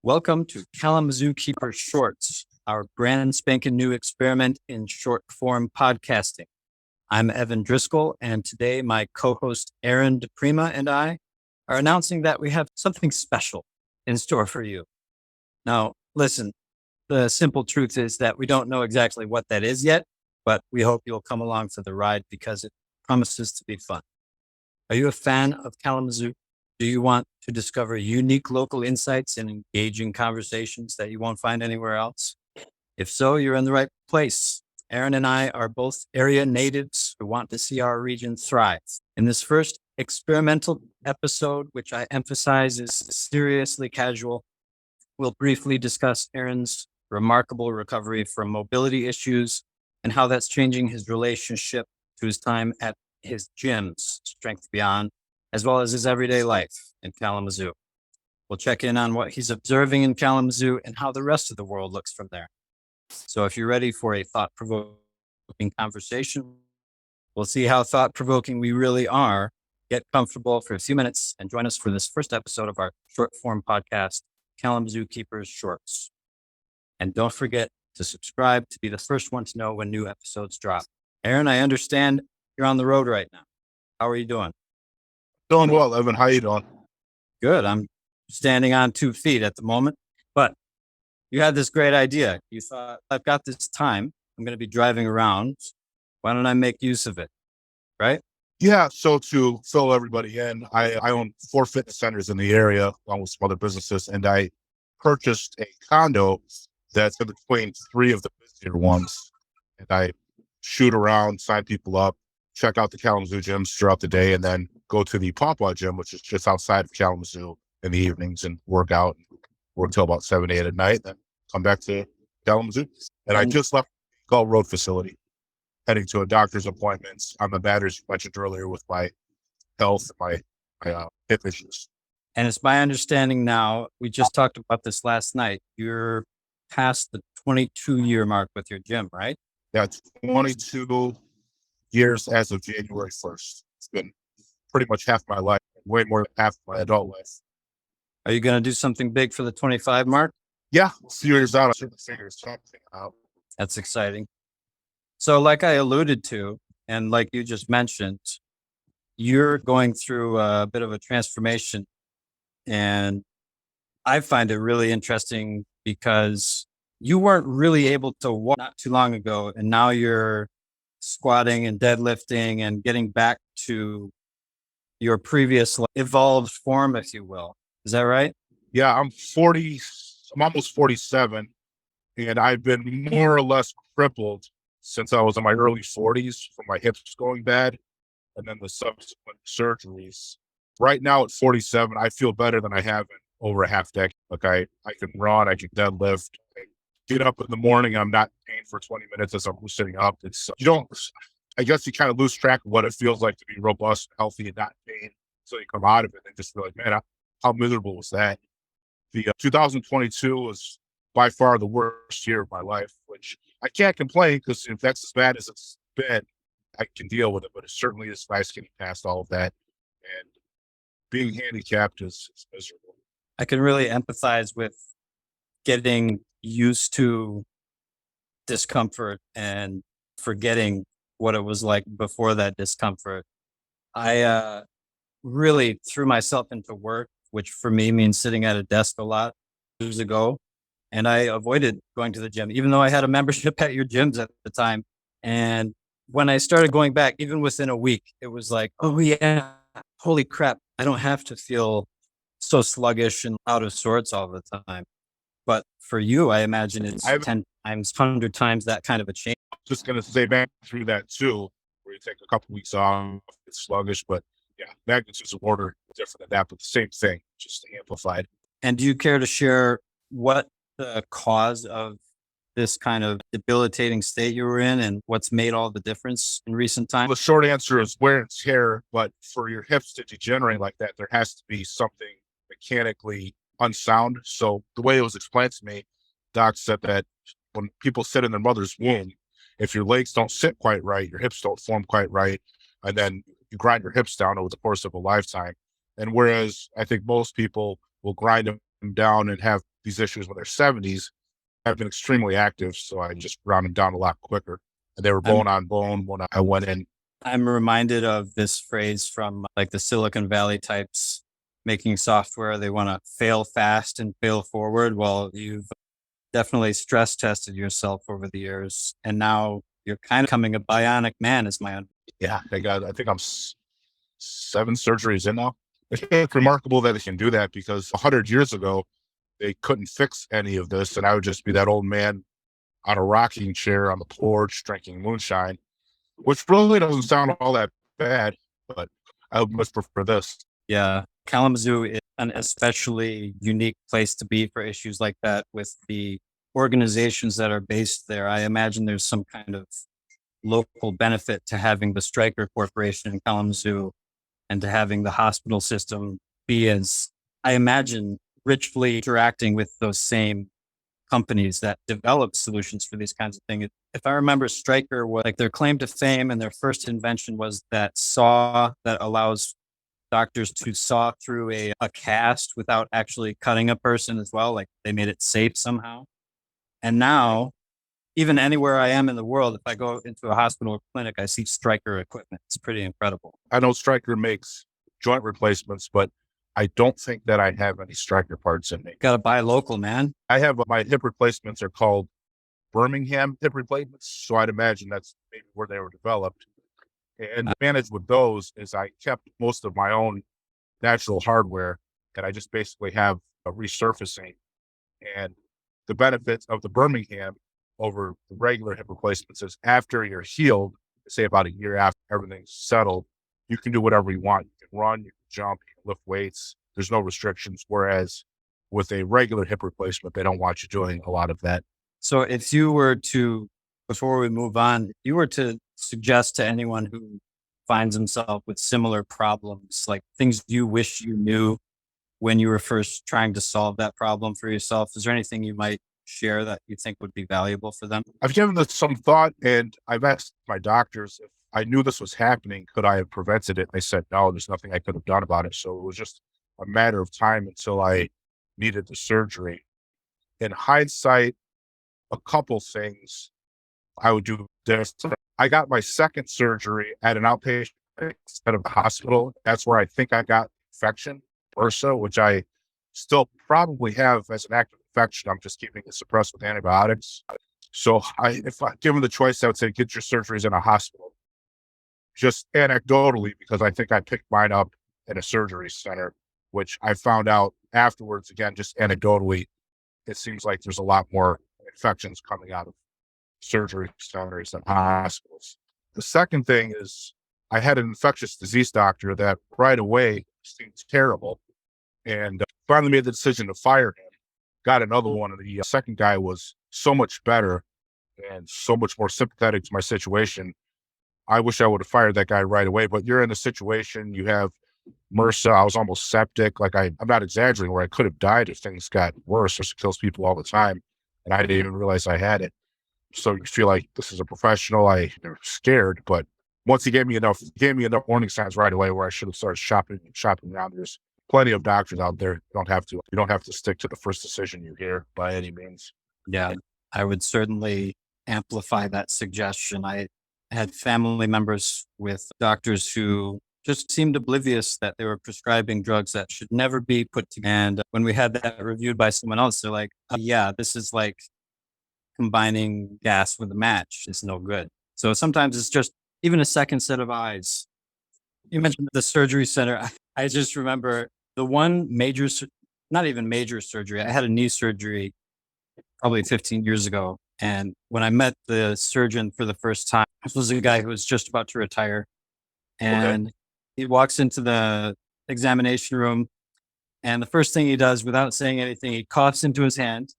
Welcome to KalamaZooKeeper Shorts, our brand spanking new experiment in short form podcasting. I'm Evan Driscoll, and today my co-host Aaron DiPrima and I are announcing that we have something special in store for you. Now, listen, the simple truth is that we don't know exactly what that is yet, but we hope you'll come along for the ride because it promises to be fun. Are you a fan of Kalamazoo? Do you want to discover unique local insights and engaging conversations that you won't find anywhere else? If so, you're in the right place. Aaron and I are both area natives who want to see our region thrive. In this first experimental episode, which I emphasize is seriously casual, we'll briefly discuss Aaron's remarkable recovery from mobility issues and how that's changing his relationship to his time at his gyms, Strength Beyond, as well as his everyday life in Kalamazoo. We'll check in on what he's observing in Kalamazoo and how the rest of the world looks from there. So if you're ready for a thought-provoking conversation, we'll see how thought-provoking we really are. Get comfortable for a few minutes and join us for this first episode of our short-form podcast, KalamaZooKeeper's Shorts. And don't forget to subscribe to be the first one to know when new episodes drop. Aaron, I understand you're on the road right now. How are you doing? Doing well, Evan. How you doing? Good. I'm standing on 2 feet at the moment, but you had this great idea. You thought, I've got this time. I'm going to be driving around. Why don't I make use of it? Right? Yeah. So to fill everybody in, I own 4 fitness centers in the area along with some other businesses, and I purchased a condo that's in between 3 of the busier ones. And I shoot around, sign people up, check out the Kalamazoo gyms throughout the day, and then go to the Pawpaw gym, which is just outside of Kalamazoo in the evenings and work out, work till about 7, 8 at night, then come back to Kalamazoo. And I just left the Gull Road facility, heading to a doctor's appointments on the matters you mentioned earlier with my health, my hip issues. And it's my understanding now, we just talked about this last night, you're past the 22-year mark with your gym, right? Yeah, 22 years as of January 1st. It's been pretty much half my life, way more than half my adult life. Are you going to do something big for the 25 mark? Yeah, a few years out, I should figure something out. That's exciting. So like I alluded to, and like you just mentioned, you're going through a bit of a transformation. And I find it really interesting because you weren't really able to walk not too long ago. And now you're squatting and deadlifting and getting back to your previous evolved form, if you will. Is that right? Yeah, I'm almost 47, and I've been more or less crippled since I was in my early 40s from my hips going bad and then the subsequent surgeries. Right now at 47, I feel better than I have in over a half decade. Like I can run, I can deadlift, I get up in the morning, I'm not in pain for 20 minutes as I'm sitting up. I guess you kind of lose track of what it feels like to be robust, healthy, and not in pain. So you come out of it and just feel like, man, how miserable was that? The 2022 was by far the worst year of my life, which I can't complain because if that's as bad as it's been, I can deal with it. But it certainly is nice getting past all of that. And being handicapped is miserable. I can really empathize with getting used to discomfort and forgetting what it was like before that discomfort. I really threw myself into work, which for me means sitting at a desk a lot years ago. And I avoided going to the gym, even though I had a membership at your gyms at the time. And when I started going back, even within a week, it was like, oh yeah, holy crap. I don't have to feel so sluggish and out of sorts all the time. But for you, I imagine it's 10 times, 100 times that kind of a change. Just going to say back through that too, where you take a couple weeks off, it's sluggish, but yeah, magnitudes of order different than that, but the same thing, just amplified. And do you care to share what the cause of this kind of debilitating state you were in and what's made all the difference in recent times? The short answer is wear and tear, but for your hips to degenerate like that, there has to be something mechanically unsound. So the way it was explained to me, doc said that when people sit in their mother's womb, if your legs don't sit quite right, your hips don't form quite right, and then you grind your hips down over the course of a lifetime. And whereas I think most people will grind them down and have these issues when they're 70s have been extremely active. So I just ground them down a lot quicker. And they were bone on bone when I went in. I'm reminded of this phrase from like the Silicon Valley types making software. They want to fail fast and fail forward. Well, you've definitely stress tested yourself over the years. And now you're kind of becoming a bionic man, is my Yeah, I think I'm 7 surgeries in now. It's remarkable that they can do that because 100 years ago, they couldn't fix any of this. And I would just be that old man on a rocking chair on the porch drinking moonshine, which really doesn't sound all that bad, but I would much prefer this. Yeah. Kalamazoo is an especially unique place to be for issues like that with the organizations that are based there. I imagine there's some kind of local benefit to having the Stryker Corporation in Kalamazoo and to having the hospital system be, as I imagine, richly interacting with those same companies that develop solutions for these kinds of things. If I remember, Stryker was like their claim to fame and their first invention was that saw that allows doctors to saw through a cast without actually cutting a person as well. Like they made it safe somehow. And now, even anywhere I am in the world, if I go into a hospital or clinic, I see Stryker equipment. It's pretty incredible. I know Stryker makes joint replacements, but I don't think that I have any Stryker parts in me. Got to buy local, man. I have my hip replacements are called Birmingham hip replacements. So I'd imagine that's maybe where they were developed. And the advantage with those is I kept most of my own natural hardware and I just basically have a resurfacing. And the benefits of the Birmingham over the regular hip replacements is after you're healed, say about a year after everything's settled, you can do whatever you want. You can run, you can jump, you can lift weights. There's no restrictions. Whereas with a regular hip replacement, they don't want you doing a lot of that. So if you were to, before we move on, if you were to suggest to anyone who finds himself with similar problems, like things you wish you knew when you were first trying to solve that problem for yourself, is there anything you might share that you think would be valuable for them? I've given this some thought and I've asked my doctors if I knew this was happening, could I have prevented it? They said, no, there's nothing I could have done about it. So it was just a matter of time until I needed the surgery. In hindsight, a couple things I would do this. I got my second surgery at an outpatient instead of the hospital. That's where I think I got infection, bursa, which I still probably have as an active infection. I'm just keeping it suppressed with antibiotics. So if I given the choice, I would say get your surgeries in a hospital. Just anecdotally, because I think I picked mine up at a surgery center, which I found out afterwards, again, just anecdotally, it seems like there's a lot more infections coming out of surgery centers than hospitals. The second thing is I had an infectious disease doctor that right away seemed terrible and finally made the decision to fire him. Got another one. And the second guy was so much better and so much more sympathetic to my situation. I wish I would have fired that guy right away, but you're in a situation, you have MRSA. I was almost septic. Like I'm not exaggerating, where I could have died if things got worse. It kills people all the time. And I didn't even realize I had it. So you feel like this is a professional. I'm scared, but once he gave me enough warning signs right away where I should have started shopping around. There's plenty of doctors out there. You don't have to stick to the first decision you hear by any means. Yeah, I would certainly amplify that suggestion. I had family members with doctors who just seemed oblivious that they were prescribing drugs that should never be put together. And when we had that reviewed by someone else, they're like, yeah, this is like combining gas with a match. It's no good. So sometimes it's just even a second set of eyes. You mentioned the surgery center. I just remember the one major, not even major surgery. I had a knee surgery probably 15 years ago. And when I met the surgeon for the first time, this was a guy who was just about to retire. And he walks into the examination room. And the first thing he does without saying anything, he coughs into his hand.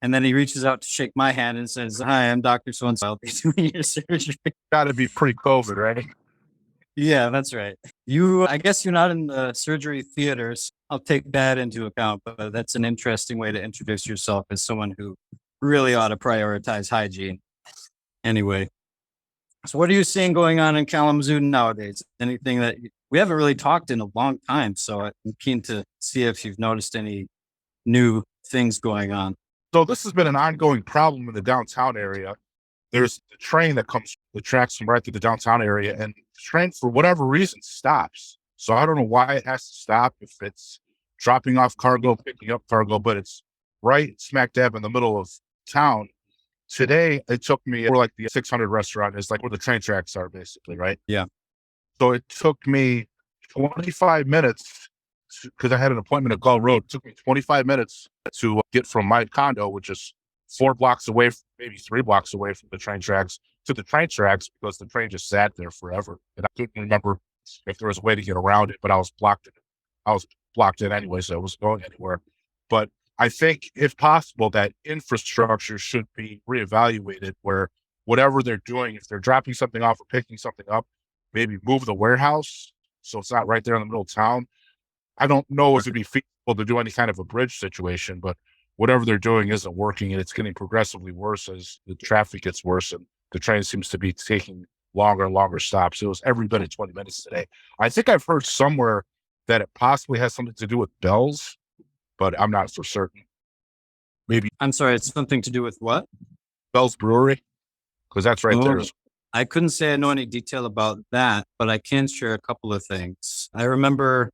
And then he reaches out to shake my hand and says, hi, I'm Dr. So-and-so. I'll be doing your surgery. Got to be pre-COVID, right? Yeah, that's right. I guess you're not in the surgery theaters. I'll take that into account, but that's an interesting way to introduce yourself as someone who really ought to prioritize hygiene. Anyway, so what are you seeing going on in Kalamazoo nowadays? Anything that we haven't really talked in a long time. So I'm keen to see if you've noticed any new things going on? So this has been an ongoing problem in the downtown area. There's the train that comes, the tracks come right through the downtown area, and the train, for whatever reason, stops. So I don't know why it has to stop, if it's dropping off cargo, picking up cargo, but it's right smack dab in the middle of town. Today, it took me, we're like the 600 restaurant is like where the train tracks are, basically, right? Yeah. So it took me 25 minutes because I had an appointment at Gull Road. It took me 25 minutes to get from my condo, which is 4 blocks away, maybe 3 blocks away from the train tracks, to the train tracks, because the train just sat there forever. And I couldn't remember if there was a way to get around it, but I was blocked in. I was blocked in anyway, so I wasn't going anywhere. But I think, if possible, that infrastructure should be reevaluated, where whatever they're doing, if they're dropping something off or picking something up, maybe move the warehouse so it's not right there in the middle of town. I don't know if it'd be feasible to do any kind of a bridge situation, but whatever they're doing isn't working, and it's getting progressively worse as the traffic gets worse and the train seems to be taking longer and longer stops. It was every bit of 20 minutes today. I think I've heard somewhere that it possibly has something to do with bells, but I'm not for certain. Maybe I'm sorry, it's something to do with what? Bell's Brewery, because that's right there. Oh, I couldn't say I know any detail about that, but I can share a couple of things. I remember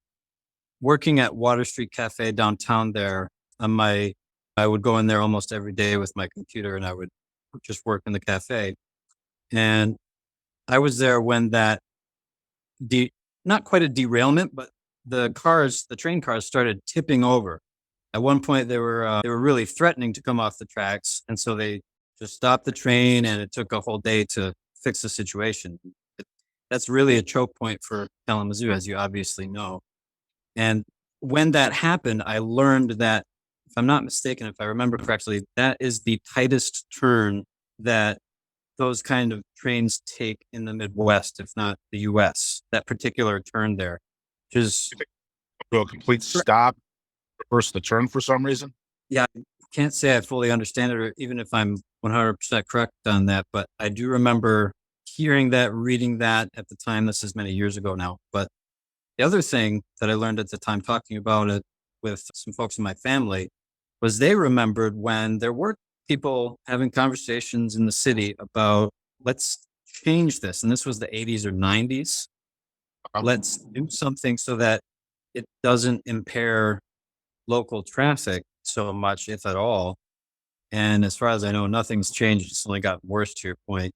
working at Water Street Cafe downtown there. I would go in there almost every day with my computer, and I would just work in the cafe. And I was there when that not quite a derailment, but the train cars started tipping over. At one point, they were really threatening to come off the tracks, and so they just stopped the train, and it took a whole day to fix the situation. That's really a choke point for Kalamazoo, as you obviously know. And when that happened, I learned that, if I'm not mistaken, if I remember correctly, that is the tightest turn that those kind of trains take in the Midwest, if not the US, that particular turn there. Just To a complete stop, reverse the turn for some reason. Yeah, I can't say I fully understand it, or even if I'm 100% correct on that, but I do remember hearing that, reading that at the time. This is many years ago now. But the other thing that I learned at the time, talking about it with some folks in my family, was they remembered when there were people having conversations in the city about, let's change this. And this was the 80s or 90s. Let's do something so that it doesn't impair local traffic so much, if at all. And as far as I know, nothing's changed. It's only gotten worse, to your point.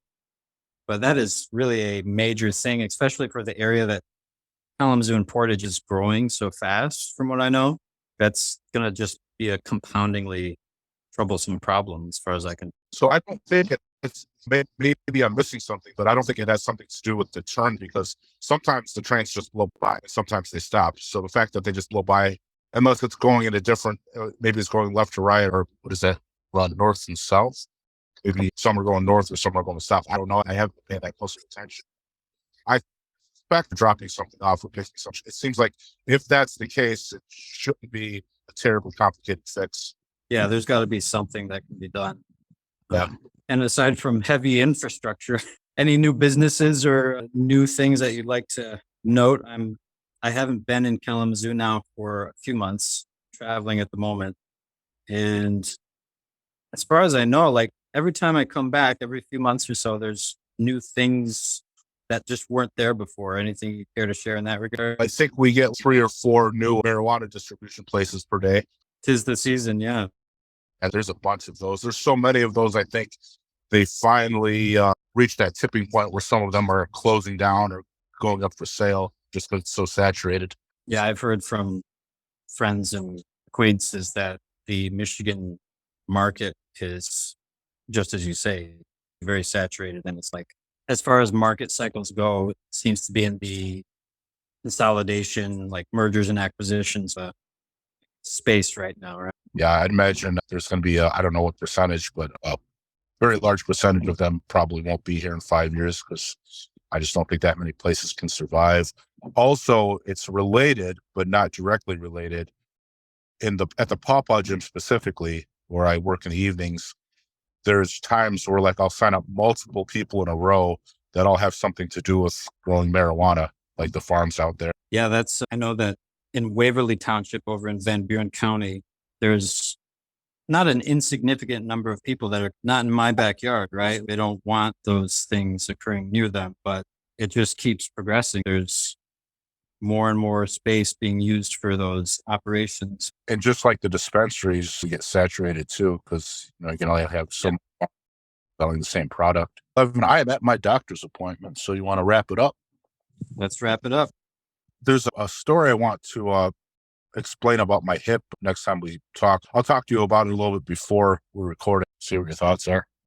But that is really a major thing, especially for the area that Kalamazoo and Portage is growing so fast, from what I know. That's going to just be a compoundingly troublesome problem, as far as I can. So I don't think it's, maybe I'm missing something, but I don't think it has something to do with the turn, because sometimes the trains just blow by, sometimes they stop. So the fact that they just blow by, unless it's going in a different, maybe it's going left to right, or what is that, run north and south? Maybe some are going north or some are going south. I don't know. I haven't paid that close attention. I suspect dropping something off or picking something. It seems like if that's the case, it shouldn't be a terribly complicated fix. Yeah, there's got to be something that can be done. Yeah. And aside from heavy infrastructure, any new businesses or new things that you'd like to note? I haven't been in Kalamazoo now for a few months, traveling at the moment. And as far as I know, like every time I come back, every few months or so, there's new things that just weren't there before. Anything you care to share in that regard? I think we get 3 or 4 new marijuana distribution places per day. 'Tis the season, yeah. And there's a bunch of those. There's so many of those. I think they finally reached that tipping point where some of them are closing down or going up for sale just because it's so saturated. Yeah, I've heard from friends and acquaintances that the Michigan market is, just as you say, very saturated. And it's like, as far as market cycles go, it seems to be in the consolidation, like mergers and acquisitions space right now, right? Yeah, I'd imagine there's going to be, I don't know what percentage, but a very large percentage of them probably won't be here in 5 years, because I just don't think that many places can survive. Also, it's related, but not directly related. At the Pawpaw Gym specifically, where I work in the evenings, there's times where like I'll sign up multiple people in a row that all have something to do with growing marijuana, like the farms out there. Yeah, I know that in Waverly Township over in Van Buren County, there's not an insignificant number of people that are not in my backyard, right? They don't want those things occurring near them, but it just keeps progressing. There's more and more space being used for those operations. And just like the dispensaries, we get saturated too, because you can only have some selling the same product. Evan, I am at my doctor's appointment, so you want to wrap it up? Let's wrap it up. There's a story I want to explain about my hip next time we talk. I'll talk to you about it a little bit before we record it, see what your thoughts are.